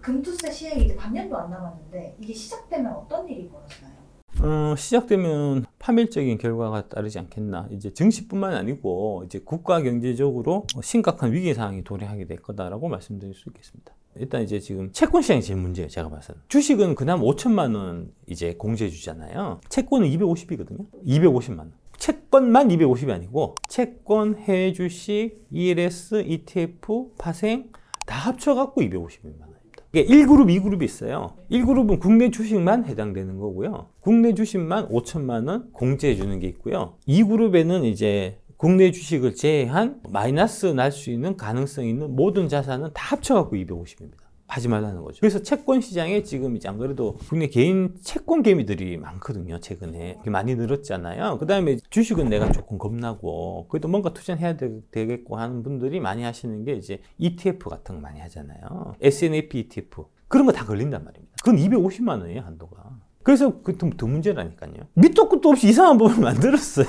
금투세 시행이 이제 반년도 안 남았는데 이게 시작되면 어떤 일이 벌어지나요? 시작되면 파멸적인 결과가 따르지 않겠나. 이제 증시뿐만 아니고 이제 국가 경제적으로 심각한 위기 상황이 도래하게 될 거다라고 말씀드릴 수 있겠습니다. 일단 이제 지금 채권 시장이 제일 문제예요. 제가 봐서는. 주식은 그나마 5천만 원 이제 공제해 주잖아요. 채권은 250이거든요. 250만 원. 채권만 250이 아니고 채권, 해외 주식, ELS, ETF, 파생 다 합쳐갖고 250만 원. 이게 1그룹, 2그룹이 있어요. 1그룹은 국내 주식만 해당되는 거고요. 국내 주식만 5천만 원 공제해 주는 게 있고요. 2그룹에는 이제 국내 주식을 제외한 마이너스 날 수 있는 가능성이 있는 모든 자산은 다 합쳐갖고 250입니다. 하지 말라는 거죠. 그래서 채권 시장에 지금 이제 안 그래도 국내 개인 채권 개미들이 많거든요. 최근에 많이 늘었잖아요. 그 다음에 주식은 내가 조금 겁나고 그래도 뭔가 투자해야 되겠고 하는 분들이 많이 하시는 게 이제 ETF 같은 거 많이 하잖아요. S&P ETF 그런 거 다 걸린단 말입니다. 그건 250만 원이에요, 한도가. 그래서 그 더 문제라니까요. 밑도 끝도 없이 이상한 법을 만들었어요.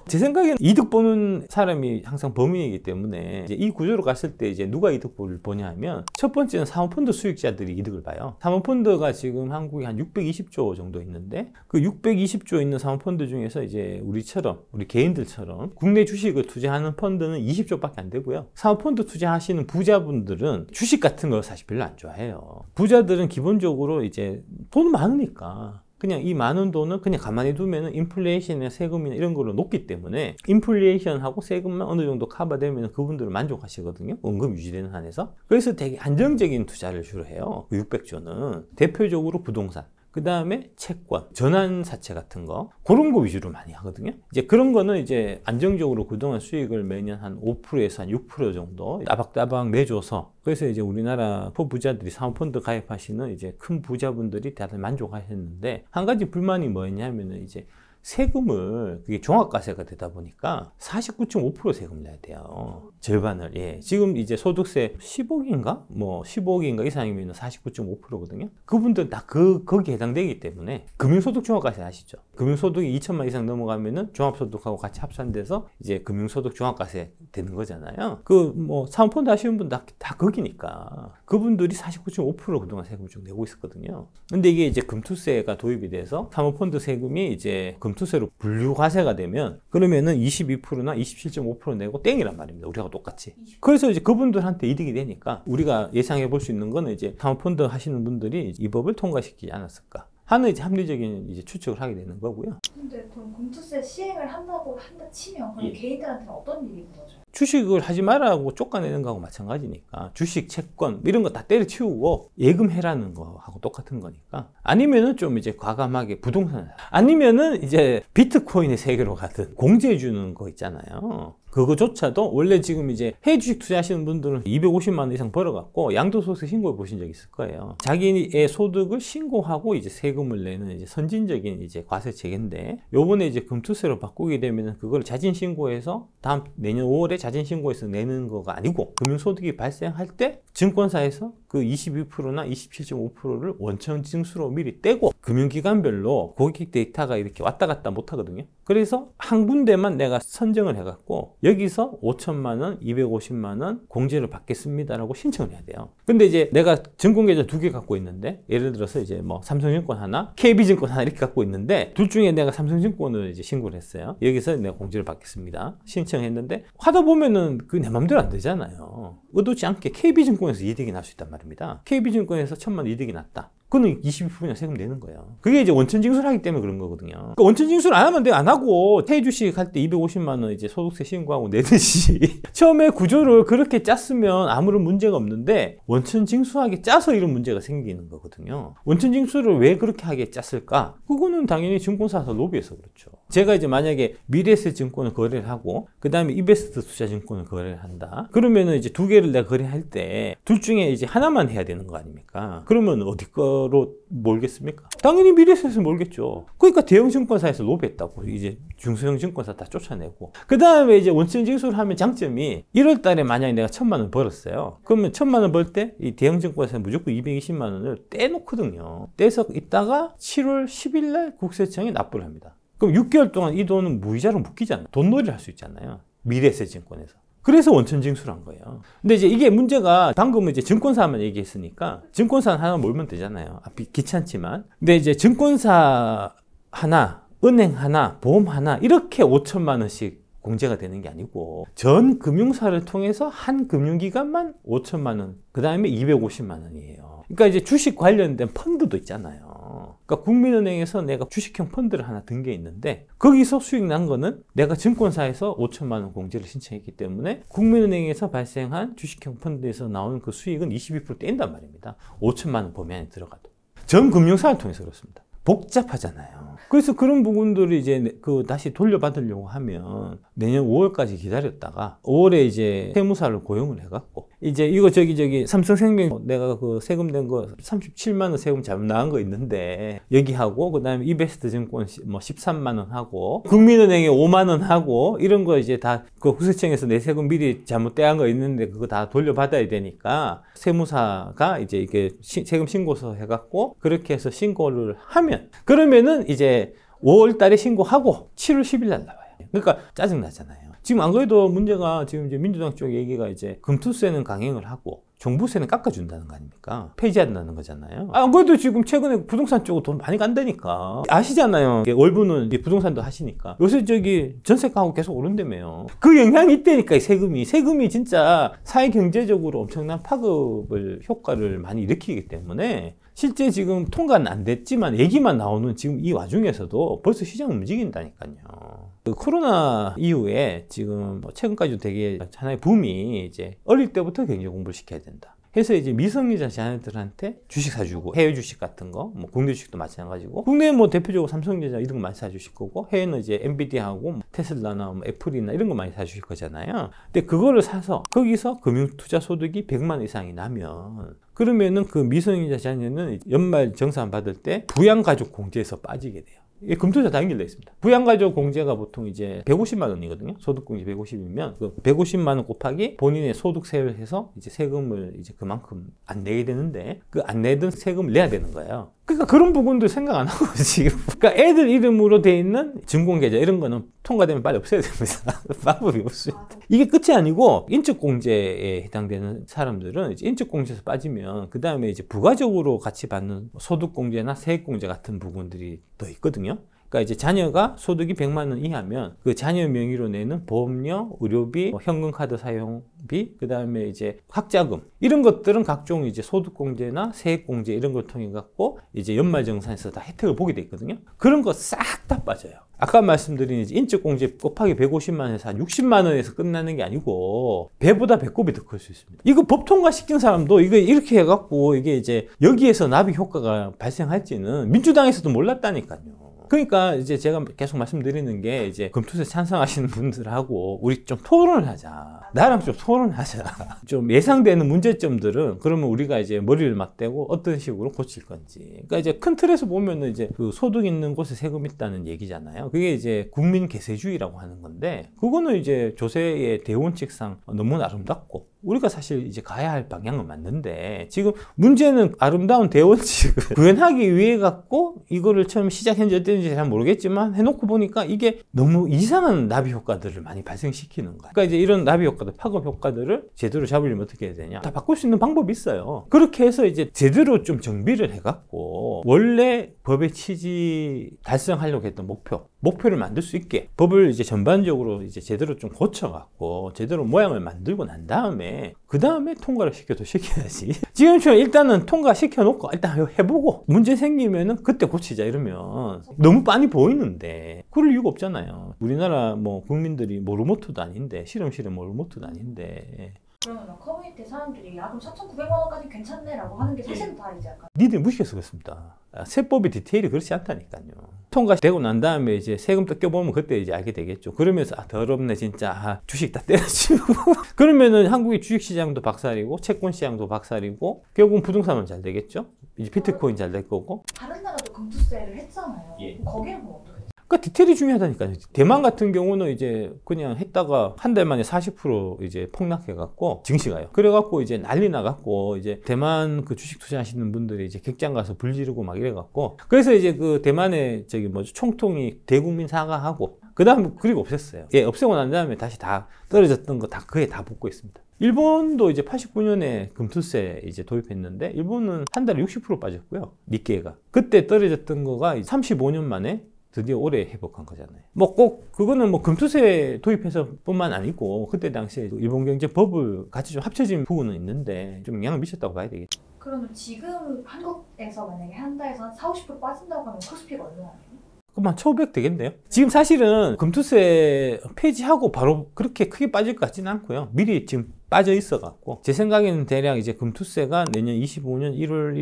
제 생각에는 이득 보는 사람이 항상 범인이기 때문에 이제 이 구조로 갔을 때 이제 누가 이득을 보냐 하면 첫 번째는 사모펀드 수익자들이 이득을 봐요. 사모펀드가 지금 한국에 한 620조 정도 있는데 그 620조 있는 사모펀드 중에서 이제 우리처럼 우리 개인들처럼 국내 주식을 투자하는 펀드는 20조밖에 안 되고요. 사모펀드 투자하시는 부자분들은 주식 같은 거 사실 별로 안 좋아해요. 부자들은 기본적으로 이제 돈 많으니까 그냥 이 많은 돈은 그냥 가만히 두면은 인플레이션이나 세금이나 이런 걸로 높기 때문에 인플레이션하고 세금만 어느 정도 커버되면 그분들은 만족하시거든요. 원금 유지되는 한에서. 그래서 되게 안정적인 투자를 주로 해요. 600조는. 대표적으로 부동산. 그 다음에 채권, 전환사채 같은 거 그런 거 위주로 많이 하거든요. 이제 그런 거는 이제 안정적으로 그동안 수익을 매년 한 5%에서 한 6% 정도 따박따박 내줘서 그래서 이제 우리나라 포부자들이 사모펀드 가입하시는 이제 큰 부자분들이 다들 만족하셨는데 한 가지 불만이 뭐였냐면은 이제 세금을 그게 종합과세가 되다 보니까 49.5% 세금을 내야 돼요. 절반을. 예. 지금 이제 소득세 10억인가? 뭐 15억인가 이상이면 49.5%거든요. 그분들 다 거기에 해당되기 때문에 금융소득 종합과세 아시죠? 금융소득이 2천만 이상 넘어가면은 종합소득하고 같이 합산돼서 이제 금융소득 종합과세 되는 거잖아요. 그 뭐 사모펀드 하시는 분 다 거기니까 그분들이 49.5% 그동안 세금을 쭉 내고 있었거든요. 근데 이게 이제 금투세가 도입이 돼서 사모펀드 세금이 이제 금투세로 분류과세가 되면 그러면은 22%나 27.5% 내고 땡이란 말입니다. 우리하고 똑같이. 그래서 이제 그분들한테 이득이 되니까 우리가 예상해 볼 수 있는 거는 이제 사모펀드 하시는 분들이 이 법을 통과시키지 않았을까 하는 이제 합리적인 이제 추측을 하게 되는 거고요. 근데 그럼 금투세 시행을 한다 치면 그럼 개인들한테는 어떤 일이 벌어져요? 주식을 하지 말라고 쫓아내는 거하고 마찬가지니까 주식, 채권 이런 거 다 때려치우고 예금해라는 거하고 똑같은 거니까 아니면은 좀 이제 과감하게 부동산 아니면은 이제 비트코인의 세계로 가든 공제해 주는 거 있잖아요. 그거조차도 원래 지금 이제 해외 주식 투자하시는 분들은 250만 원 이상 벌어갖고 양도소득세 신고해 보신 적 있을 거예요. 자기의 소득을 신고하고 이제 세금을 내는 이제 선진적인 이제 과세 체계인데 요번에 이제 금투세로 바꾸게 되면은 그걸 자진 신고해서 다음 내년 5월에 자진 신고해서 내는 거가 아니고 금융소득이 발생할 때 증권사에서 그 22%나 27.5%를 원천 징수로 미리 떼고 금융기관별로 고객 데이터가 이렇게 왔다 갔다 못 하거든요. 그래서 한 군데만 내가 선정을 해갖고 여기서 5천만 원, 250만 원 공제를 받겠습니다라고 신청을 해야 돼요. 근데 이제 내가 증권계좌 2개 갖고 있는데 예를 들어서 이제 뭐 삼성증권 하나, KB증권 하나 이렇게 갖고 있는데 둘 중에 내가 삼성증권을 이제 신고를 했어요. 여기서 내가 공제를 받겠습니다. 신청했는데 하다 보면은 그 내 맘대로 안 되잖아요. 의도치 않게 KB증권에서 이득이 날 수 있단 말입니다. KB증권에서 1,000만 원 이득이 났다. 그거는 22% 세금 내는 거예요. 그게 이제 원천 징수를 하기 때문에 그런 거거든요. 그러니까 원천 징수를 안 하면 안 하고 해외 주식 할 때 250만 원 이제 소득세 신고하고 내듯이 처음에 구조를 그렇게 짰으면 아무런 문제가 없는데 원천 징수하게 짜서 이런 문제가 생기는 거거든요. 원천 징수를 왜 그렇게 하게 짰을까? 그거는 당연히 증권사에서 로비해서 그렇죠. 제가 이제 만약에 미래에셋 증권을 거래를 하고 그 다음에 이베스트 투자증권을 거래를 한다. 그러면은 이제 두 개를 내가 거래할 때 둘 중에 이제 하나만 해야 되는 거 아닙니까? 그러면 어디 거로 몰겠습니까? 당연히 미래에셋을 몰겠죠. 그러니까 대형 증권사에서 로비했다고 이제 중소형 증권사 다 쫓아내고 그 다음에 이제 원천 징수를 하면 장점이 1월 달에 만약에 내가 1,000만 원 벌었어요. 그러면 1,000만 원 벌 때 이 대형 증권사는 무조건 220만 원을 떼놓거든요. 떼서 있다가 7월 10일 날 국세청에 납부를 합니다. 그럼 6개월 동안 이 돈은 무이자로 묶이잖아요. 돈놀이를 할 수 있잖아요. 미래에셋 증권에서. 그래서 원천징수를 한 거예요. 근데 이제 이게 문제가 방금은 이제 증권사만 얘기했으니까 증권사 하나 몰면 되잖아요. 귀찮지만. 근데 이제 증권사 하나, 은행 하나, 보험 하나 이렇게 5천만 원씩 공제가 되는 게 아니고 전 금융사를 통해서 한 금융기관만 5천만 원, 그 다음에 250만 원이에요. 그러니까 이제 주식 관련된 펀드도 있잖아요. 그러니까 국민은행에서 내가 주식형 펀드를 하나 든 게 있는데 거기서 수익 난 거는 내가 증권사에서 5천만 원 공제를 신청했기 때문에 국민은행에서 발생한 주식형 펀드에서 나오는 그 수익은 22% 뗀단 말입니다. 5천만 원 범위 안에 들어가도. 전 금융사를 통해서 그렇습니다. 복잡하잖아요. 그래서 그런 부분들을 이제 다시 돌려받으려고 하면 내년 5월까지 기다렸다가 5월에 이제 세무사를 고용을 해갖고 이제 이거 저기 삼성생명 내가 그 세금 낸 거 37만 원 세금 잘못 나간 거 있는데 여기 하고 그다음에 이베스트 증권 뭐 13만 원 하고 국민은행에 5만 원 하고 이런 거 이제 다 그 국세청에서 내 세금 미리 잘못 떼한 거 있는데 그거 다 돌려받아야 되니까 세무사가 이제 이게 세금 신고서 해갖고 그렇게 해서 신고를 하면 그러면은 이제 5월 달에 신고하고 7월 10일 날 나와요. 그러니까 짜증나잖아요. 지금 안 그래도 문제가 지금 이제 민주당 쪽 얘기가 이제 금투세는 강행을 하고 종부세는 깎아준다는 거 아닙니까? 폐지한다는 거잖아요. 안 그래도 지금 최근에 부동산 쪽으로 돈 많이 간다니까. 아시잖아요. 월부는 부동산도 하시니까. 요새 저기 전세가하고 계속 오른다며요. 그 영향이 있다니까, 세금이 진짜 사회 경제적으로 엄청난 파급을, 효과를 많이 일으키기 때문에 실제 지금 통과는 안 됐지만 얘기만 나오는 지금 이 와중에서도 벌써 시장은 움직인다니까요. 그 코로나 이후에 지금 최근까지도 되게 하나의 붐이 이제 어릴 때부터 경제 공부를 시켜야 된다. 해서 이제 미성년자 자녀들한테 주식 사주고 해외 주식 같은 거, 뭐 국내 주식도 마찬가지고 국내는 뭐 대표적으로 삼성전자 이런 거 많이 사주실 거고 해외는 이제 엔비디아하고 테슬라나 뭐 애플이나 이런 거 많이 사주실 거잖아요. 근데 그거를 사서 거기서 금융투자 소득이 100만 원 이상이 나면 그러면은 그 미성년자 자녀는 연말 정산 받을 때 부양가족 공제에서 빠지게 돼요. 이게 금투자 다 연결되어 있습니다. 부양가족 공제가 보통 이제 150만 원이거든요. 소득공제 150이면 그 150만 원 곱하기 본인의 소득세를 해서 이제 세금을 이제 그만큼 안 내게 되는데 그 안 내던 세금을 내야 되는 거예요. 그러니까 그런 부분도 생각 안 하고 지금. 그러니까 애들 이름으로 돼 있는 증권계좌 이런 거는 통과되면 빨리 없애야 됩니다. 방법이 없습니다. 이게 끝이 아니고 인적공제에 해당되는 사람들은 이제 인적공제에서 빠지면 그 다음에 이제 부가적으로 같이 받는 소득공제나 세액공제 같은 부분들이 더 있거든요. 그러니까 이제 자녀가 소득이 100만 원 이하면 그 자녀 명의로 내는 보험료, 의료비, 현금카드 사용비, 그 다음에 이제 학자금 이런 것들은 각종 이제 소득공제나 세액공제 이런 걸 통해 갖고 이제 연말정산에서 다 혜택을 보게 돼 있거든요. 그런 거 싹 다 빠져요. 아까 말씀드린 이제 인적공제 곱하기 150만 원에서 한 60만 원에서 끝나는 게 아니고 배보다 배꼽이 더 클 수 있습니다. 이거 법 통과시킨 사람도 이거 이렇게 해갖고 이게 이제 여기에서 납입 효과가 발생할지는 민주당에서도 몰랐다니까요. 그러니까 이제 제가 계속 말씀드리는 게 이제 금투세 찬성하시는 분들하고 우리 좀 토론을 하자. 나랑 좀 토론하자. 좀 예상되는 문제점들은 그러면 우리가 이제 머리를 맞대고 어떤 식으로 고칠 건지. 그러니까 이제 큰 틀에서 보면은 이제 그 소득 있는 곳에 세금 있다는 얘기잖아요. 그게 이제 국민 계세주의라고 하는 건데 그거는 이제 조세의 대원칙상 너무 아름답고 우리가 사실 이제 가야 할 방향은 맞는데 지금 문제는 아름다운 대원칙을 구현하기 위해 갖고 이거를 처음 시작 현재 어땠는지 잘 모르겠지만 해놓고 보니까 이게 너무 이상한 납입 효과들을 많이 발생시키는 거야. 그러니까 이제 이런 납입 효과들, 파급 효과들을 제대로 잡으려면 어떻게 해야 되냐? 다 바꿀 수 있는 방법이 있어요. 그렇게 해서 이제 제대로 좀 정비를 해갖고 원래 법의 취지 달성하려고 했던 목표를 만들 수 있게 법을 이제 전반적으로 이제 제대로 좀 고쳐갖고 제대로 모양을 만들고 난 다음에 그 다음에 통과를 시켜야지. 지금처럼 일단은 통과시켜놓고 일단 해보고 문제 생기면은 그때 고치자 이러면 너무 빤히 보이는데 그럴 이유가 없잖아요. 우리나라 뭐 국민들이 뭐 로봇도 아닌데 실험실에 뭐 로봇도 아닌데 그러면 커뮤니티 사람들이 야 그럼 4,900만 원까지 괜찮네라고 하는 게 사실은 다 이제 약간 니들 무시해서 그렇습니다. 세법의 디테일이 그렇지 않다니까요. 통과되고 난 다음에 이제 세금 뜯겨보면 그때 이제 알게 되겠죠. 그러면서 더럽네 진짜 주식 다 때려치우고 그러면은 한국의 주식시장도 박살이고 채권시장도 박살이고 결국은 부동산은 잘 되겠죠. 이제 비트코인 잘 될 거고. 다른 나라도 금투세를 했잖아요. 예. 거기는 뭐 어떻게? 그러니까 디테일이 중요하다니까요. 대만 같은 경우는 이제 그냥 했다가 한 달 만에 40% 이제 폭락해갖고 증시가요. 그래갖고 이제 난리 나갖고 이제 대만 그 주식 투자하시는 분들이 이제 객장 가서 불 지르고 막 이래갖고 그래서 이제 그 대만의 저기 뭐죠 총통이 대국민 사과하고 그 다음 그리고 없앴어요. 예, 없애고 난 다음에 다시 다 떨어졌던 거 다 그에 다 붙고 있습니다. 일본도 이제 89년에 금투세 이제 도입했는데 일본은 한 달에 60% 빠졌고요. 니케이가. 그때 떨어졌던 거가 35년 만에 드디어 올해 회복한 거잖아요. 뭐 꼭 그거는 뭐 금투세 도입해서뿐만 아니고 그때 당시에 일본 경제 버블 같이 좀 합쳐진 부분은 있는데 좀 영향을 미쳤다고 봐야 되겠죠. 그러면 지금 한국에서 만약에 한 달에서 한 40, 50% 빠진다고 하면 코스피가 얼마나 돼요? 그럼 한 1,500 되겠네요. 지금 사실은 금투세 폐지하고 바로 그렇게 크게 빠질 것 같지는 않고요. 미리 지금 빠져 있어 갖고 제 생각에는 대략 이제 금투세가 내년 25년 1월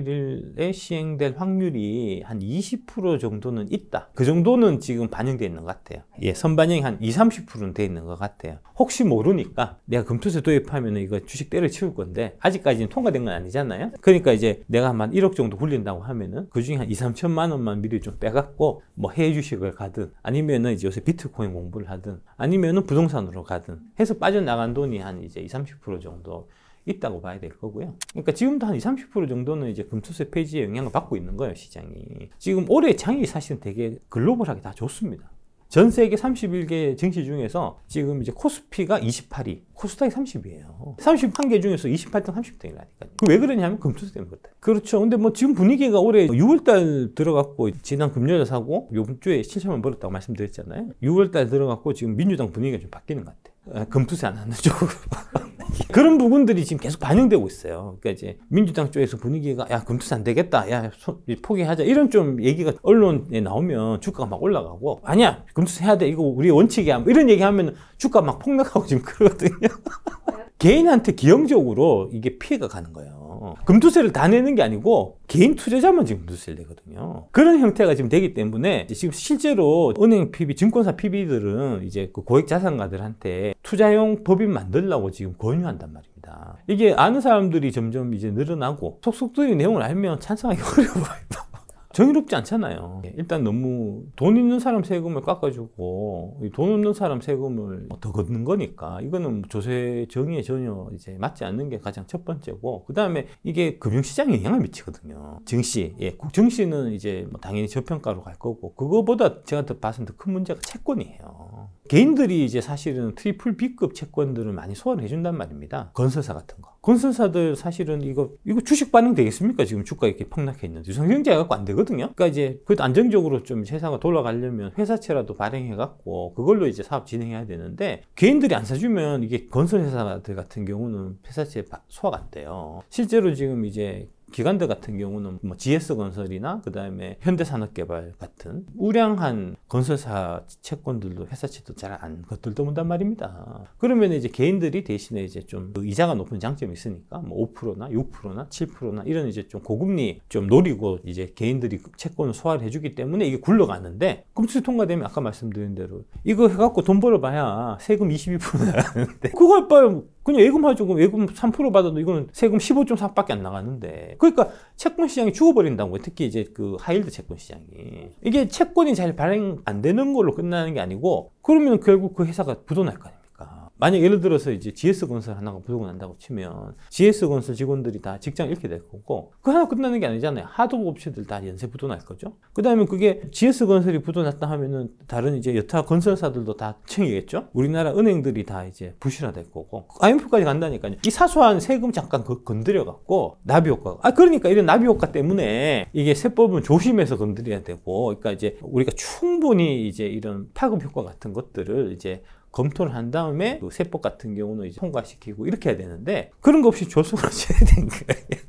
1일에 시행될 확률이 한 20% 정도는 있다. 그 정도는 지금 반영되어 있는 것 같아요. 예, 선반영이 한 20, 30%는 되어 있는 것 같아요. 혹시 모르니까 내가 금투세 도입하면 이거 주식 때려치울 건데 아직까지는 통과된 건 아니잖아요. 그러니까 이제 내가 한 1억 정도 굴린다고 하면은 그 중에 한 2, 3천만 원만 미리 좀 빼갖고 뭐 해외 주식을 가든 아니면은 이제 요새 비트코인 공부를 하든 아니면은 부동산으로 가든 해서 빠져나간 돈이 한 이제 20, 30% 정도 있다고 봐야 될 거고요. 그러니까 지금도 한 20, 30% 정도는 이제 금투세 폐지의 영향을 받고 있는 거예요, 시장이. 지금 올해 장이 사실은 되게 글로벌하게 다 좋습니다. 전 세계 31개 증시 중에서 지금 이제 코스피가 28위, 코스닥이 30위예요. 31개 중에서 28등, 30등이라니까요. 그 왜 그러냐면 금투세 때문에 그렇다. 그렇죠. 근데 뭐 지금 분위기가 올해 6월달 들어갔고 지난 금요일 사고 요번 주에 7천만 벌었다고 말씀드렸잖아요. 6월달 들어갔고 지금 민주당 분위기가 좀 바뀌는 것 같아요. 금투세 안 하는 쪽으로. 그런 부분들이 지금 계속 반영되고 있어요. 그러니까 이제 민주당 쪽에서 분위기가 야 금투세 안 되겠다, 야 포기하자 이런 좀 얘기가 언론에 나오면 주가가 막 올라가고 아니야 금투세 해야 돼 이거 우리 원칙이야 이런 얘기하면 주가 막 폭락하고 지금 그러거든요. 개인한테 기형적으로 이게 피해가 가는 거예요. 금투세를 다 내는 게 아니고 개인 투자자만 지금 금투세를 내거든요. 그런 형태가 지금 되기 때문에 지금 실제로 은행 PB, 증권사 PB들은 이제 그 고액 자산가들한테 투자용 법인 만들려고 지금 권유한단 말입니다. 이게 아는 사람들이 점점 이제 늘어나고 속속들이 내용을 알면 찬성하기 어려워요. 정의롭지 않잖아요. 일단 너무 돈 있는 사람 세금을 깎아주고 돈 없는 사람 세금을 더 걷는 거니까 이거는 조세 정의에 전혀 이제 맞지 않는 게 가장 첫 번째고 그 다음에 이게 금융시장에 영향을 미치거든요. 증시, 예, 증시는 이제 뭐 당연히 저평가로 갈 거고 그거보다 제가 더 봐서는 더 큰 문제가 채권이에요. 개인들이 이제 사실은 트리플 B급 채권들을 많이 소화를 해준단 말입니다. 건설사 같은 거. 건설사들 사실은 이거 주식 반영 되겠습니까? 지금 주가 이렇게 폭락해 있는데 유상경제가 갖고 안 되거든요. 그러니까 이제 그래도 안정적으로 좀 회사가 돌아가려면 회사채라도 발행해 갖고 그걸로 이제 사업 진행해야 되는데 개인들이 안 사주면 이게 건설회사들 같은 경우는 회사채 소화가 안 돼요. 실제로 지금 이제 기관들 같은 경우는 뭐 GS건설이나 그 다음에 현대산업개발 같은 우량한 건설사 채권들도 회사채도 잘 안 것들도 문단 말입니다. 그러면 이제 개인들이 대신에 이제 좀 이자가 높은 장점이 있으니까 뭐 5%나 6%나 7%나 이런 이제 좀 고금리 좀 노리고 이제 개인들이 채권을 소화를 해주기 때문에 이게 굴러가는데 금투세 통과되면 아까 말씀드린 대로 이거 해갖고 돈 벌어봐야 세금 22% 나가는데 그걸 봐요. 그냥 예금하죠. 예금 3% 받아도 이거는 세금 15.4밖에 안 나가는데. 그러니까 채권 시장이 죽어버린다고. 특히 이제 그 하이힐드 채권 시장이. 이게 채권이 잘 발행 안 되는 걸로 끝나는 게 아니고 그러면 결국 그 회사가 부도날 거 아닙니까? 만약 예를 들어서 이제 GS건설 하나가 부도가 난다고 치면 GS건설 직원들이 다 직장 잃게 될 거고 그 하나 끝나는 게 아니잖아요. 하도 업체들 다 연쇄 부도날 거죠. 그 다음에 그게 GS건설이 부도났다 하면은 다른 이제 여타 건설사들도 다 챙기겠죠. 우리나라 은행들이 다 이제 부실화될 거고 IMF까지 간다니까요. 이 사소한 세금 잠깐 건드려 갖고 나비 효과가 그러니까 이런 나비 효과 때문에 이게 세법은 조심해서 건드려야 되고 그러니까 이제 우리가 충분히 이제 이런 파급 효과 같은 것들을 이제 검토를 한 다음에 그 세법 같은 경우는 이제 통과시키고 이렇게 해야 되는데 그런 거 없이 조속으로 해야 되는 거예요.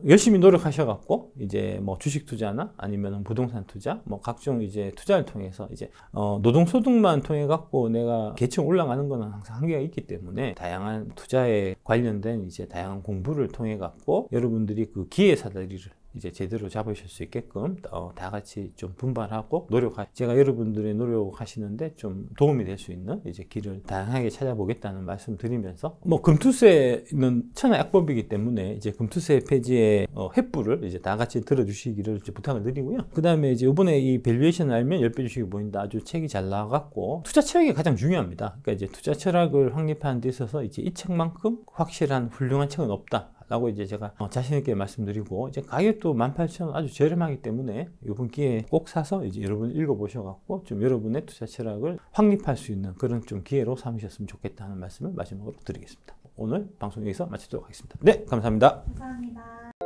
열심히 노력하셔갖고 이제 뭐 주식 투자나 아니면 부동산 투자, 뭐 각종 이제 투자를 통해서 이제 노동소득만 통해 갖고 내가 계층 올라가는 거는 항상 한계가 있기 때문에 다양한 투자에 관련된 이제 다양한 공부를 통해 갖고 여러분들이 그 기회사다리를 이제 제대로 잡으실 수 있게끔 다 같이 좀 분발하고 제가 여러분들의 노력하시는데 좀 도움이 될 수 있는 이제 길을 다양하게 찾아보겠다는 말씀 드리면서 뭐 금투세는 천하약법이기 때문에 이제 금투세 폐지의 횃불을 이제 다 같이 들어주시기를 이제 부탁을 드리고요. 그 다음에 이제 이번에 이 밸류에이션 알면 10배 주식이 보인다 아주 책이 잘 나와갖고 투자 철학이 가장 중요합니다. 그러니까 이제 투자 철학을 확립하는 데 있어서 이제 이 책만큼 확실한 훌륭한 책은 없다. 라고 이제 제가 자신 있게 말씀드리고, 이제 가격도 18,000원 아주 저렴하기 때문에 이번 기회에 꼭 사서 이제 여러분 읽어보셔갖고 좀 여러분의 투자 철학을 확립할 수 있는 그런 좀 기회로 삼으셨으면 좋겠다는 말씀을 마지막으로 드리겠습니다. 오늘 방송 여기서 마치도록 하겠습니다. 네, 감사합니다. 감사합니다.